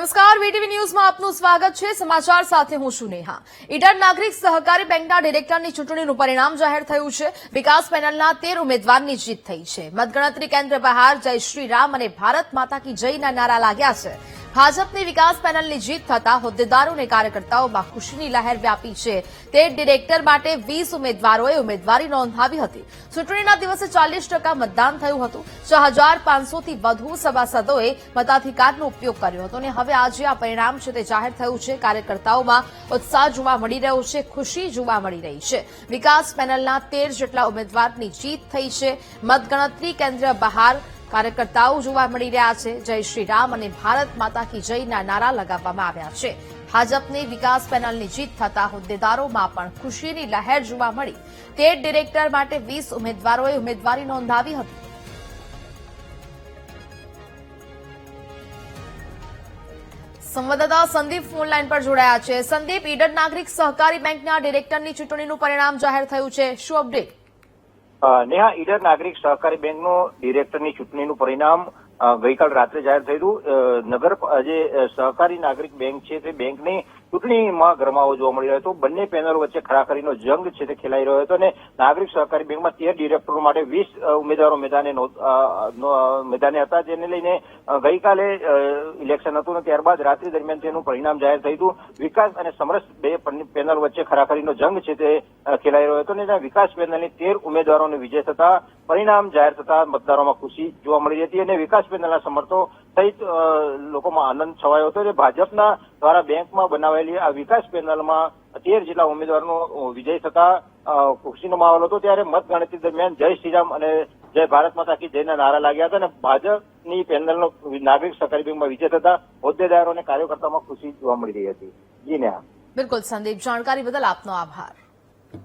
નમસ્કાર, વીટીવી ન્યૂઝમાં આપનું સ્વાગત છે। સમાચાર સાથે હું છું નેહા। ઈડર નાગરિક સહકારી બેંકના ડિરેક્ટરની ચૂંટણીનું પરિણામ જાહેર થયું છે। વિકાસ પેનલના 13 ઉમેદવારની જીત થઈ છે। મતગણતરી કેન્દ્ર બહાર જય શ્રી રામ અને ભારત માતા કી જયના નારા લાગ્યા છે। ભાજપની વિકાસ પેનલની જીત થતા હોદ્દેદારો અને કાર્યકર્તાઓમાં ખુશીની લહેર વ્યાપી છે। તે ડિરેક્ટર માટે 20 ઉમેદવારોએ ઉમેદવારી નોંધાવી હતી। ચૂંટણીના દિવસે 40% મતદાન થયું હતું। 6500થી વધુ સભાસદોએ મતાધિકારનો ઉપયોગ કર્યો હતો અને હવે આજે આ પરિણામ છે તે જાહેર થયું છે। કાર્યકર્તાઓમાં ઉત્સાહ જોવા મળી રહ્યો છે, ખુશી જોવા મળી રહી છે। વિકાસ પેનલના 13 જેટલા ઉમેદવારની જીત થઈ છે। મતગણતરી કેન્દ્ર બહાર કાર્યકર્તાઓ જોવા મળી રહ્યા છે। જય શ્રી રામ અને ભારત માતા કી જયના નારા લગાવવામાં આવ્યા છે। ભાજપની વિકાસ પેનલની જીત થતા હોદ્દેદારોમાં પણ ખુશીની લહેર જોવા મળી। તે ડિરેક્ટર માટે 20 ઉમેદવારોએ ઉમેદવારી નોંધાવી હતી। સંવાદદાતા સંદીપ ફોનલાઈન પર જોડાયા છે। સંદીપ, ઈડર નાગરિક સહકારી બેંકના ડિરેક્ટરની ચૂંટણીનું પરિણામ જાહેર થયું છે, શું અપડેટ? નેહા, ઈડર નાગરિક સહકારી બેંકનો ડિરેક્ટરની ચૂંટણીનું પરિણામ ગઈકાલ રાત્રે જાહેર થયું। નગર જે સહકારી નાગરિક બેંક છે તે બેંકની ચૂંટણીમાં ગરમાવો જોવા મળી રહ્યો હતો। બંને પેનલો વચ્ચે ખરાખરીનો જંગ છે તે ખેલાઈ રહ્યો હતો અને નાગરિક સહકારી બેંકમાં 13 ડિરેક્ટરો માટે 20 ઉમેદવારો મેદાને હતા, જેને લઈને ગઈકાલે ઇલેક્શન હતું અને ત્યારબાદ રાત્રિ દરમિયાન તેનું પરિણામ જાહેર થયું હતું। વિકાસ અને સમરસ બે પેનલ વચ્ચે ખરાખરીનો જંગ છે તે ખેલાઈ રહ્યો હતો અને વિકાસ પેનલની 13 ઉમેદવારોને વિજય થતા પરિણામ જાહેર થતા મતદારોમાં ખુશી જોવા મળી હતી અને વિકાસ પેનલના સમર્થકો સહિત લોકોમાં આનંદ છવાયો હતો અને ભાજપના દ્વારા બેંકમાં બનાવેલી આ વિકાસ પેનલમાં 13 જેટલા ઉમેદવારનો વિજય થતા ખુશીનો માહોલ હતો। ત્યારે મતગણતરી દરમિયાન જય શ્રીરામ અને જય ભારત માતા કી જયના નારા લાગ્યા હતા અને ભાજપની પેનલનો નાગરિક સહકારી બેંકમાં વિજય થતા હોદ્દેદારો અને કાર્યકર્તાઓમાં ખુશી જોવા મળી રહી હતી। જી નેહા। બિલકુલ સંદીપ, જાણકારી બદલ આપનો આભાર।